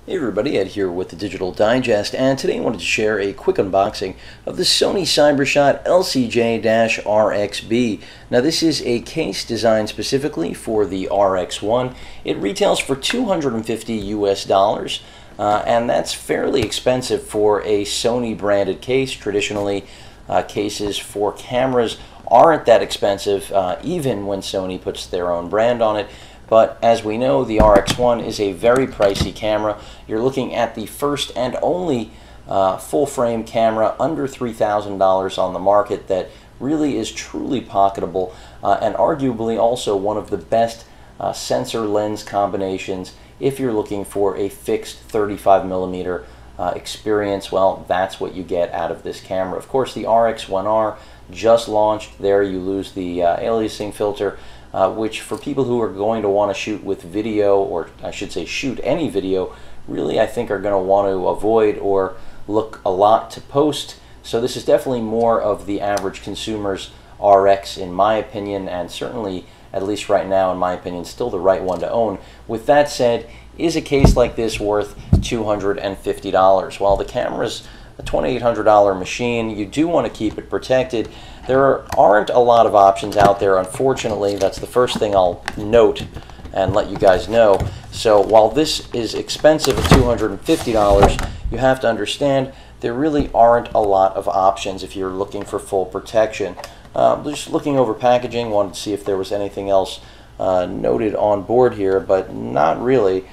Hey everybody, Ed here with the Digital Digest, and today I wanted to share a quick unboxing of the Sony CyberShot LCJRXB. Now this is a case designed specifically for the RX1. It retails for $250 US, and that's fairly expensive for a Sony branded case. Traditionally, cases for cameras aren't that expensive, even when Sony puts their own brand on it. But as we know, the RX1 is a very pricey camera. You're looking at the first and only full-frame camera under $3,000 on the market that really is truly pocketable, and arguably also one of the best sensor lens combinations if you're looking for a fixed 35mm experience. Well, that's what you get out of this camera. Of course, the RX1R just launched. There you lose the aliasing filter, which for people who are going to want to shoot with video, or I should say shoot any video, really I think are going to want to avoid or look a lot to post. So this is definitely more of the average consumer's RX in my opinion, and certainly, at least right now in my opinion, still the right one to own. With that said, is a case like this worth $250? Well, the camera's a $2,800 machine. You do want to keep it protected. There aren't a lot of options out there, unfortunately. That's the first thing I'll note and let you guys know. So while this is expensive at $250, you have to understand there really aren't a lot of options if you're looking for full protection. Just looking over packaging, wanted to see if there was anything else noted on board here, but not really.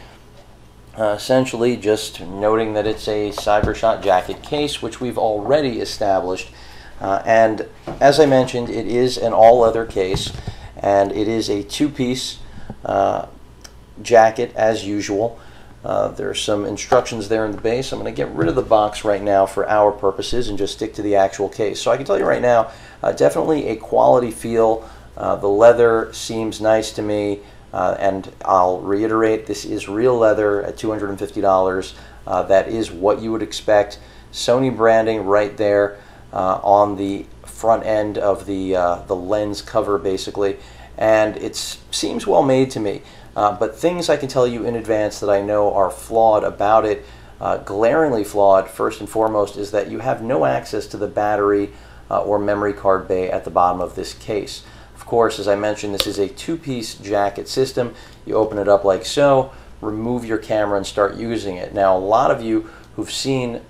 Essentially just noting that it's a CyberShot jacket case, which we've already established. And as I mentioned, it is an all-leather case, and it is a two-piece jacket as usual. There's some instructions there in the base. I'm going to get rid of the box right now for our purposes and just stick to the actual case. So I can tell you right now, definitely a quality feel. The leather seems nice to me. And I'll reiterate, this is real leather at $250. That is what you would expect. Sony branding right there on the front end of the lens cover, basically. And it seems well made to me. But things I can tell you in advance that I know are flawed about it, glaringly flawed, first and foremost, is that you have no access to the battery or memory card bay at the bottom of this case. Of course, as I mentioned, this is a two-piece jacket system. You open it up like so, remove your camera and start using it. Now, a lot of you who've seen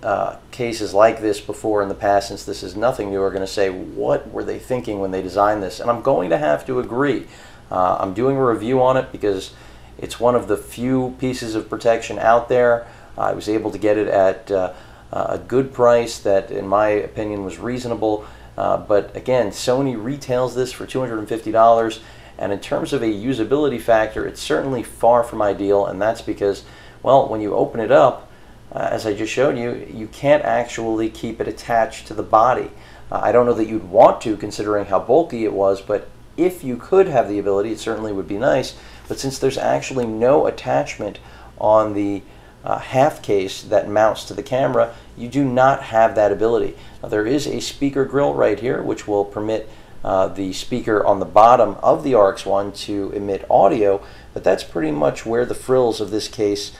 cases like this before in the past, since this is nothing new, are going to say, what were they thinking when they designed this? And I'm going to have to agree. I'm doing a review on it because it's one of the few pieces of protection out there. I was able to get it at a good price that, in my opinion, was reasonable. But again, Sony retails this for $250, and in terms of a usability factor, it's certainly far from ideal, and that's because, well, when you open it up, as I just showed you, you can't actually keep it attached to the body. I don't know that you'd want to, considering how bulky it was, but if you could have the ability, it certainly would be nice. But since there's actually no attachment on the half case that mounts to the camera, you do not have that ability. Now, there is a speaker grill right here which will permit the speaker on the bottom of the RX1 to emit audio, but that's pretty much where the frills of this case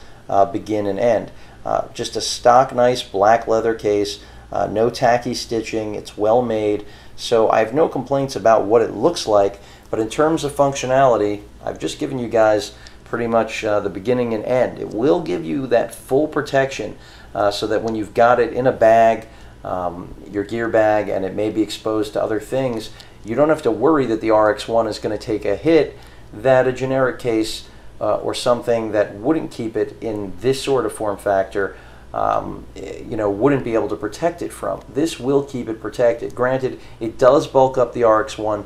begin and end. Just a stock nice black leather case, no tacky stitching, it's well made, so I have no complaints about what it looks like. But in terms of functionality, I've just given you guys pretty much the beginning and end. It will give you that full protection so that when you've got it in a bag, your gear bag, and it may be exposed to other things, you don't have to worry that the RX1 is going to take a hit that a generic case or something that wouldn't keep it in this sort of form factor wouldn't be able to protect it from. This will keep it protected. Granted, it does bulk up the RX1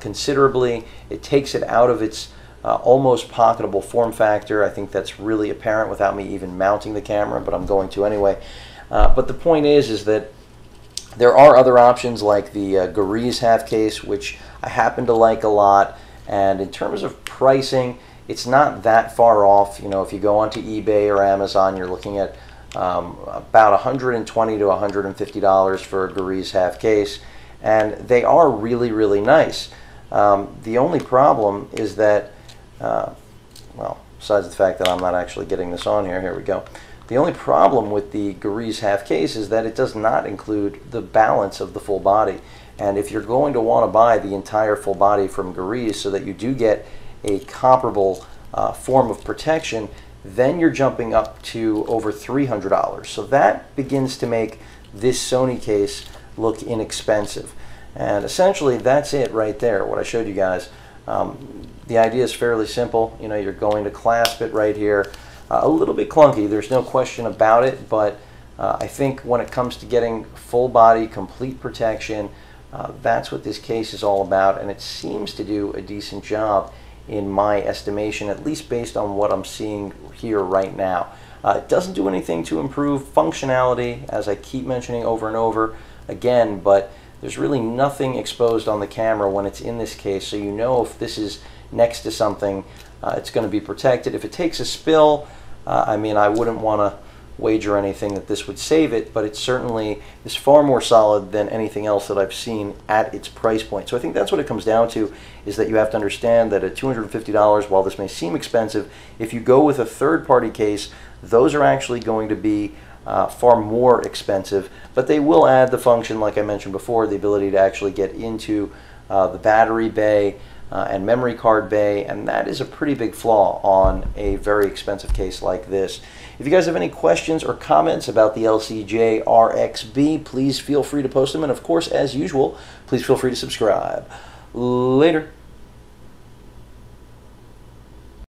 considerably. It takes it out of its almost pocketable form factor. I think that's really apparent without me even mounting the camera, but I'm going to anyway. But the point is that there are other options like the Gariz half case, which I happen to like a lot. And in terms of pricing, it's not that far off. You know, if you go onto eBay or Amazon, you're looking at about $120 to $150 for a Gariz half case, and they are really, really nice. The only problem is that well, besides the fact that I'm not actually getting this on here, here we go. The only problem with the Gariz half case is that it does not include the balance of the full body. And if you're going to want to buy the entire full body from Gariz so that you do get a comparable form of protection, then you're jumping up to over $300. So that begins to make this Sony case look inexpensive. And essentially that's it right there, what I showed you guys. The idea is fairly simple. You know, you're going to clasp it right here. A little bit clunky, there's no question about it, but I think when it comes to getting full body, complete protection, that's what this case is all about, and it seems to do a decent job in my estimation, at least based on what I'm seeing here right now. It doesn't do anything to improve functionality, as I keep mentioning over and over again, but there's really nothing exposed on the camera when it's in this case, so you know if this is next to something, it's going to be protected. If it takes a spill, I mean, I wouldn't want to wager anything that this would save it, but it certainly is far more solid than anything else that I've seen at its price point. So I think that's what it comes down to, is that you have to understand that at $250, while this may seem expensive, if you go with a third-party case, those are actually going to be far more expensive, but they will add the function, like I mentioned before, the ability to actually get into the battery bay and memory card bay, and that is a pretty big flaw on a very expensive case like this. If you guys have any questions or comments about the LCJRXB, please feel free to post them, and of course, as usual, please feel free to subscribe. Later.